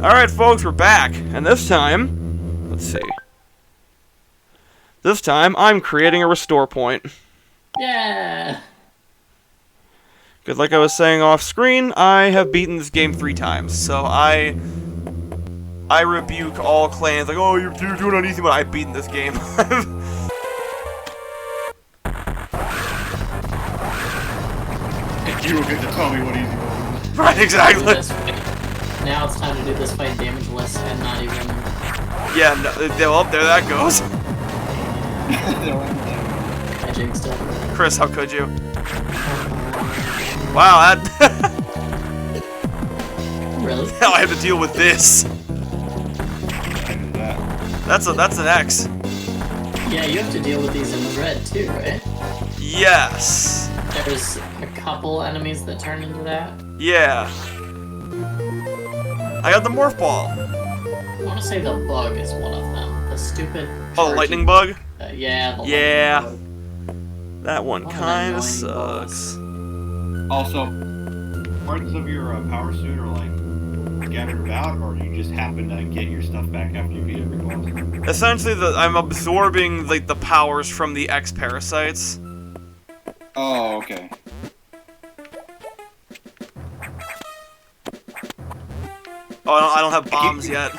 Alright, folks, we're back. And this time, let's see. This time, I'm creating a restore point. Yeah! Because like I was saying off screen, I have beaten this game 3 times. So I rebuke all claims like, oh, you're doing on easy, but I've beaten this game. You will get to tell me what easy mode is. Right, exactly. Now it's time to do this fight damageless and not even... Yeah, no, well, there that goes. I jinxed it. Chris, how could you? Wow, that... Really? Now I have to deal with this. That's an X. Yeah, you have to deal with these in the red too, right? Yes. There's a couple enemies that turn into that. Yeah. I got the morph ball. I want to say the bug is one of them. The stupid... Oh, the lightning bug? Yeah, the yeah. lightning bug. That one kind of sucks. Also, parts of your power suit are like scattered about, or you just happen to get your stuff back after you beat every boss? Essentially, I'm absorbing like the powers from the X parasites. Oh, okay. Oh, I don't have bombs yet.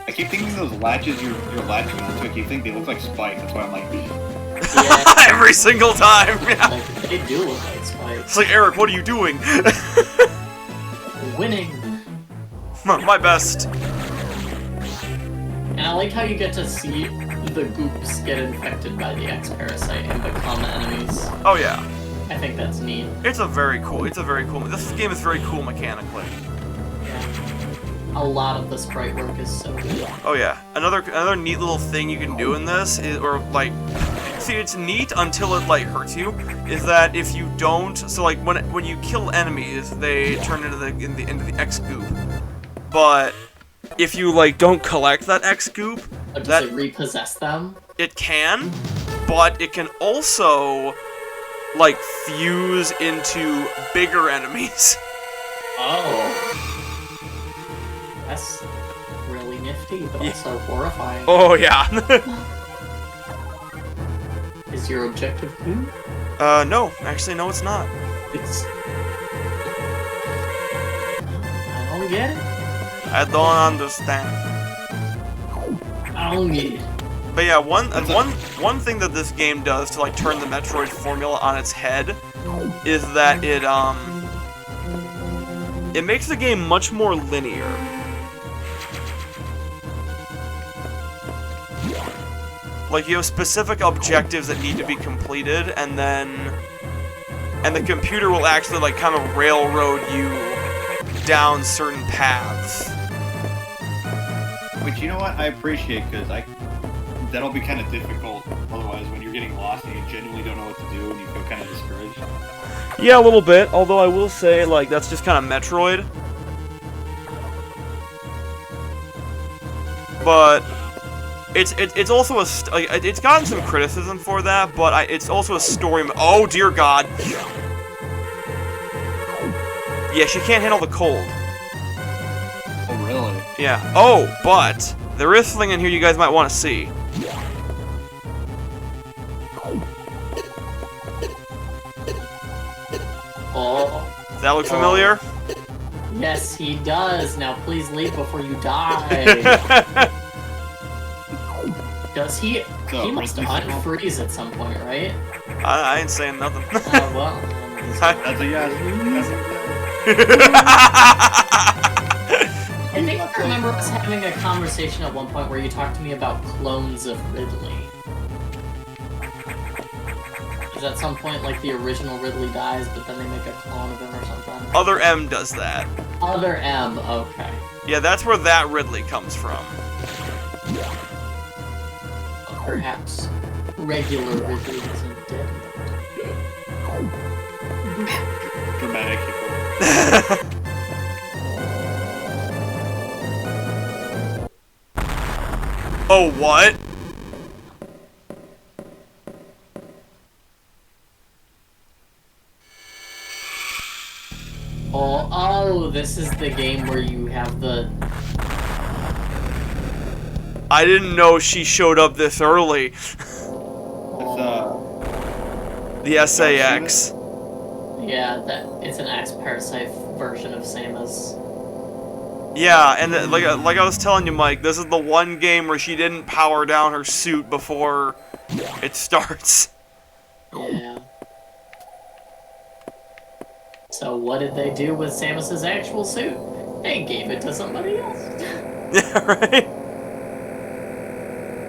I keep thinking those latches you're latching onto, I keep thinking they look like spikes, that's why I'm like... Yeah. Every single time! Yeah. Like, they do look like spikes. It's like, Eric, what are you doing? Winning! My best. And I like how you get to see the goops get infected by the X parasite and become enemies. Oh yeah. I think that's neat. It's a very cool, this game is very cool mechanically. A lot of the sprite work is so good. Oh yeah. Another neat little thing you can do in this is, or like, see, it's neat until it like hurts you, is that if you don't, so like when you kill enemies, they turn into the X goop. But if you like don't collect that X goop, But does it repossess them? It can, but it can also like fuse into bigger enemies. Oh. That's really nifty, but also horrifying. Oh yeah. Is your objective blue? No. Actually, no, it's not. It's... I don't get it. I don't understand. I don't get it. But yeah, one thing that this game does to like turn the Metroid formula on its head is that it makes the game much more linear. Like, you have specific objectives that need to be completed, and the computer will actually, like, kind of railroad you down certain paths. Which, you know what, I appreciate, because that'll be kind of difficult, otherwise, when you're getting lost and you genuinely don't know what to do and you feel kind of discouraged. Yeah, a little bit, although I will say, like, that's just kind of Metroid. But... It's also it's gotten some criticism for that, but it's also a story. Oh dear God! Yeah, she can't handle the cold. Oh really? Yeah. Oh, but there is something in here you guys might want to see. Oh. Does that look familiar? Yes, he does. Now please leave before you die. Does he? He must unfreeze at some point, right? I ain't saying nothing. Well. That's a yes. I think I remember us having a conversation at one point where you talked to me about clones of Ridley. Is at some point like the original Ridley dies, but then they make a clone of him or something? Other M does that. Other M, okay. Yeah, that's where that Ridley comes from. Perhaps regular Ridley isn't dead. Dramatic. Oh, what? Oh, this is the game where you have the... I didn't know she showed up this early. It's The SAX. Yeah, it's an X-Parasite version of Samus. Yeah, and like I was telling you, Mike, this is the one game where she didn't power down her suit before it starts. Yeah. So what did they do with Samus's actual suit? They gave it to somebody else. Yeah, right?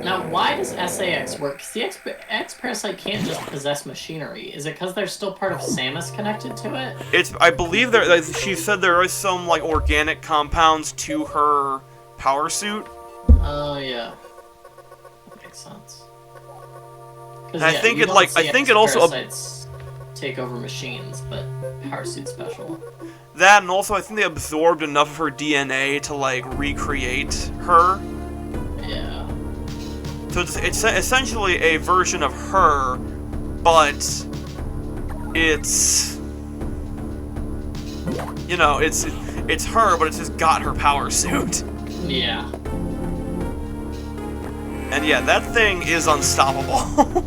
Now, why does SAX work? Because the X-Parasite can't just possess machinery. Is it because there's still part of Samus connected to it? I believe there. Like, she said there are some like organic compounds to her power suit. Oh yeah, that makes sense. And I think it also X-Parasites take over machines, but power suit special. that, and also I think they absorbed enough of her DNA to like recreate her. Yeah. So it's essentially a version of her, but it's, you know, it's her, but it's just got her power suit. Yeah. And yeah, that thing is unstoppable.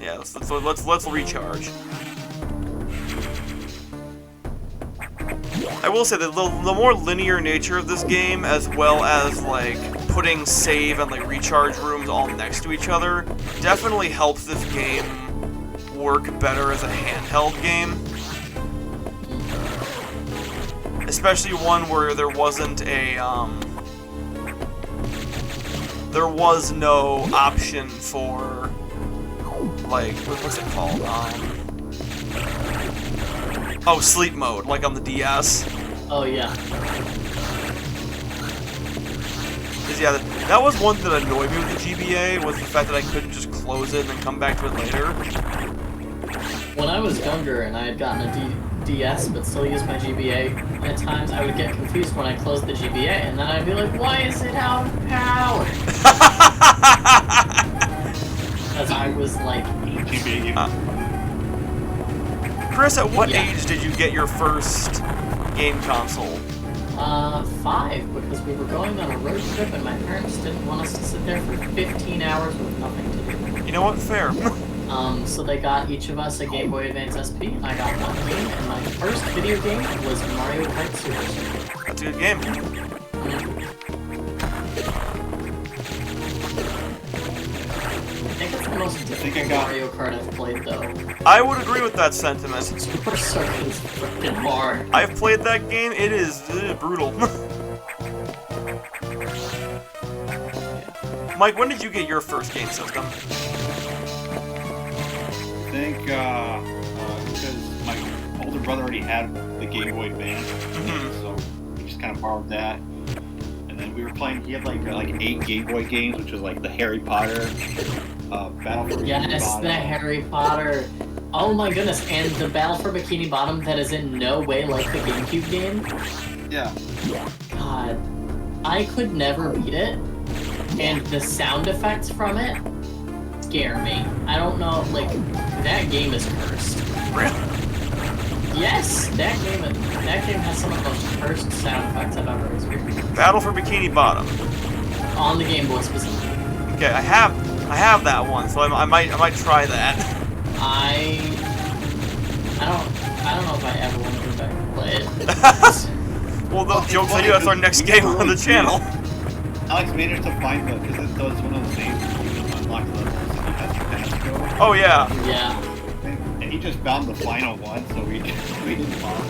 Yeah, let's recharge. I will say that the more linear nature of this game, as well as like putting save and like recharge rooms all next to each other, definitely helps this game work better as a handheld game. Especially one where there wasn't a there was no option for like what's it called? Oh, sleep mode, like on the DS. Oh yeah. 'Cause yeah, that was one that annoyed me with the GBA, was the fact that I couldn't just close it and then come back to it later. When I was younger and I had gotten a DS but still used my GBA, at times I would get confused when I closed the GBA, and then I'd be like, why is it out of power? Because I was like 8. Chris, at what Yeah. age did you get your first game console? 5, because we were going on a road trip and my parents didn't want us to sit there for 15 hours with nothing to do. You know what? Fair. So they got each of us a Game Boy Advance SP, and I got one game, and my first video game was Mario Kart Super Circuit. That's a good game. I think it's the most difficult Mario Kart I've played, though. I would agree with that sentiment. Super Circuit is freaking hard. I've played that game. It is brutal. Mike, when did you get your first game system? I think because my older brother already had the Game Boy Advance, so we just kind of borrowed that. And then we were playing. He had like 8 Game Boy games, which was like the Harry Potter, Battle for Bikini Bottom. The Harry Potter. Oh my goodness, and the Battle for Bikini Bottom that is in no way like the GameCube game. Yeah. God, I could never beat it, and the sound effects from it scare me. I don't know, like, that game is cursed. Really? Yes, that game has some of the most cursed sound effects I've ever experienced. Battle for Bikini Bottom. On the Game Boy specifically. Okay, I have that one, so I might try that. I don't know if I ever want to go back and play it. Well, the joke's on you. That's our next game on the channel. Alex managed to find the, because it does one of the things where you just unlock levels and you have to fast go. Oh yeah. Yeah. And he just found the final one, so we didn't bother.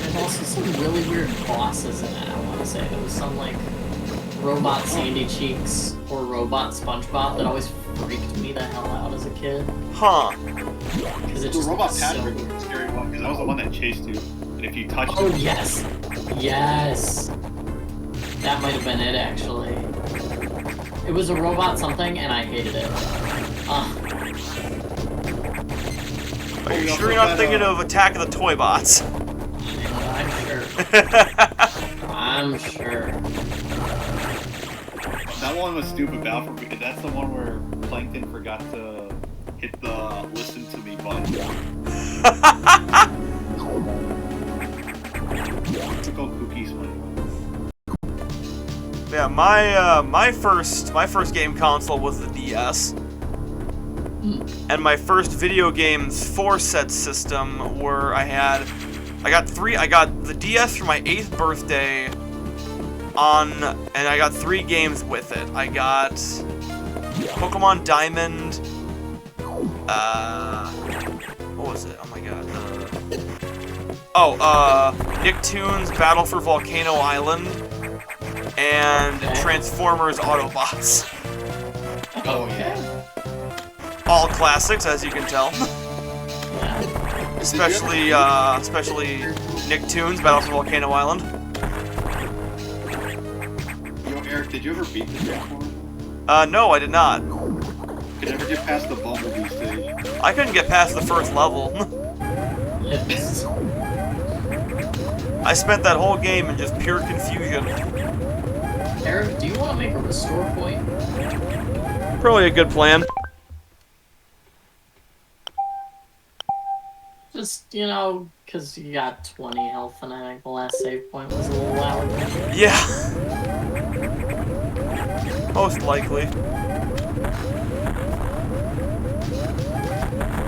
There's also some really weird bosses in it, I want to say. There was some, like, robot Sandy Cheeks or robot SpongeBob that always freaked me the hell out as a kid. Huh. Because it The just robot looked Patrick so was weird. a scary one, because that was the one that chased you. And if you touched Oh, it... yes! Yes! That might have been it, actually. It was a robot something, and I hated it. Are you sure you're not thinking of Attack of the Toy Bots? I'm sure. I'm sure. That one was stupid, Battle for Bikini. That's the one where Plankton forgot to hit the listen to me button. Typical cookies one. Yeah, my first game console was the DS. And my first video games 4-set system were I got the DS for my 8th birthday and I got 3 games with it. I got Pokemon Diamond, what was it? Oh my god. Nicktoons Battle for Volcano Island, and Transformers Autobots. Oh yeah. All classics, as you can tell. Yeah. especially Nicktoons Battle for Volcano Island. Yo, Eric, did you ever beat the Transformers? No, I did not. Could never get past the Bumblebee stage. I couldn't get past the first level. I spent that whole game in just pure confusion. Eric, do you want to make a restore point? Probably a good plan. Just, you know, because you got 20 health, and I think the last save point was a little while ago. Yeah. Most likely.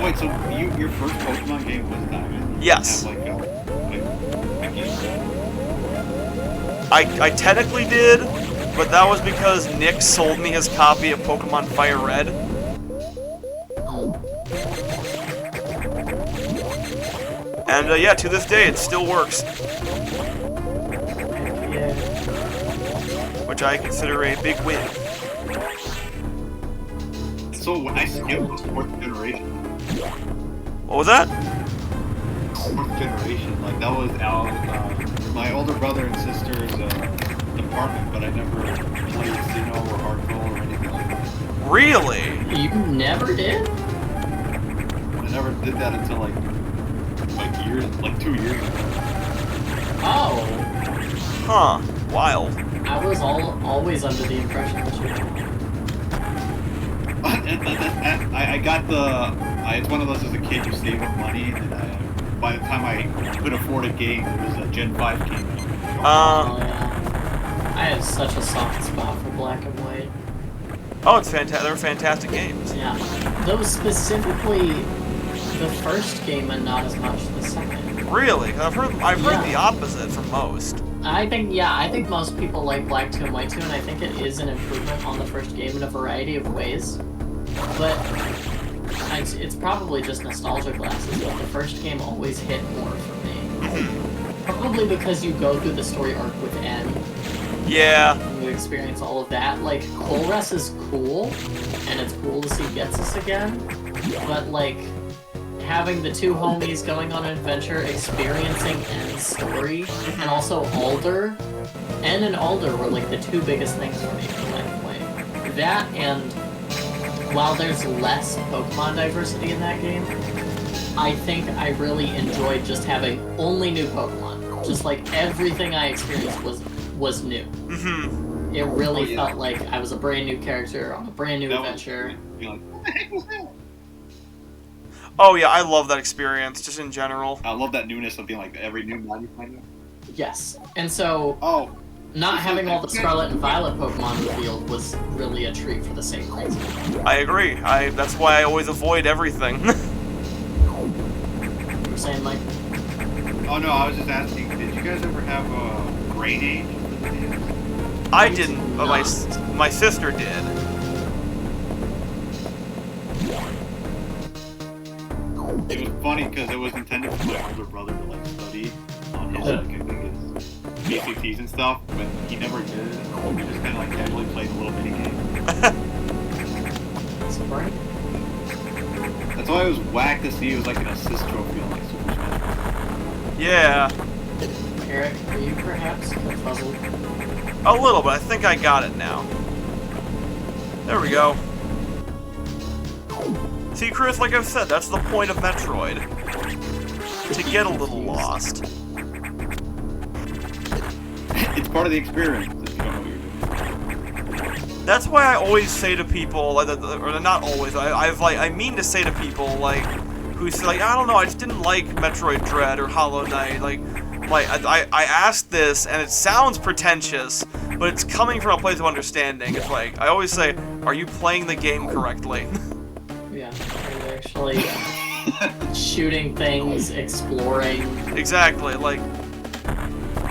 Wait, so your first Pokemon game was Diamond? Yes. You didn't have, a game? I technically did, but that was because Nick sold me his copy of Pokemon Fire Red. And yeah, to this day, it still works. Yeah. Which I consider a big win. So when I skipped the 4th generation. What was that? 4th generation, like that was my older brother and sister's department, but I never played Sinnoh or Heartful or anything like that. Really? You never did? I never did that until like 2 years ago. Oh. Huh. Wild. I was always under the impression that you did. I got it's one of those as a kid you save up money, and by the time I could afford a game, it was a Gen 5 game. Oh, yeah. I have such a soft spot for Black and White. Oh, it's fantastic. They're fantastic games. Yeah. Those specifically, the first game and not as much the second. Really? I've heard the opposite from most. I think most people like Black 2 and White 2, and I think it is an improvement on the first game in a variety of ways. But it's probably just nostalgia glasses, but the first game always hit more for me. Probably because you go through the story arc with N. Yeah. And you experience all of that. Like, Colress is cool, and it's cool to see Getsus again, but like, having the 2 homies going on an adventure, experiencing N's story, and also Alder. N and Alder were like the 2 biggest things for me from Black and White. That, and while there's less Pokemon diversity in that game, I think I really enjoyed just having only new Pokemon. Just like everything I experienced was new. Mm-hmm. It really felt like I was a brand new character on a brand new adventure. You're like, what the heck was that? Oh yeah, I love that experience, just in general. I love that newness of being like every new mod you find. Yes. And so, not having all the Scarlet and Violet Pokemon revealed was really a treat for the same reason. I agree. That's why I always avoid everything. You were saying, Mike? Oh no, I was just asking, did you guys ever have a Great Age? I didn't, but my sister did. It was funny because it was intended for my older brother to like study on his I think his ACTs and stuff, but he never did it. We just kind of like casually played a little mini game. That's right. That's why it was whack to see it was like an assist trophy on like Super Smash Bros. Yeah. Eric, are you perhaps confuzzled? A little, but I think I got it now. There we go. See, Chris, like I've said, that's the point of Metroid. To get a little lost. It's part of the experience if you don't know what you're doing. That's why I always say to people, like, or not always, I mean to say to people, like, who say, like, I don't know, I just didn't like Metroid Dread or Hollow Knight, like, I asked this, and it sounds pretentious, but it's coming from a place of understanding. It's like, I always say, are you playing the game correctly? Yeah, are you actually shooting things, exploring? Exactly, like,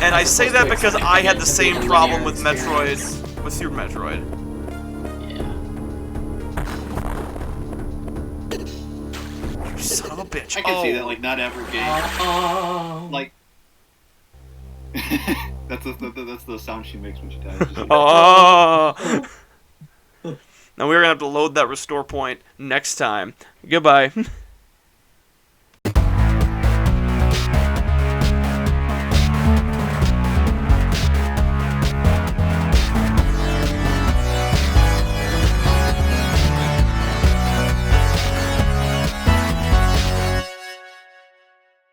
and I say that because I had the same problem with Metroid, with Super Metroid. Yeah. You son of a bitch. I can see that, like, not every game, like, that's the sound she makes when she dies. Oh. Now we're gonna have to load that restore point next time. Goodbye.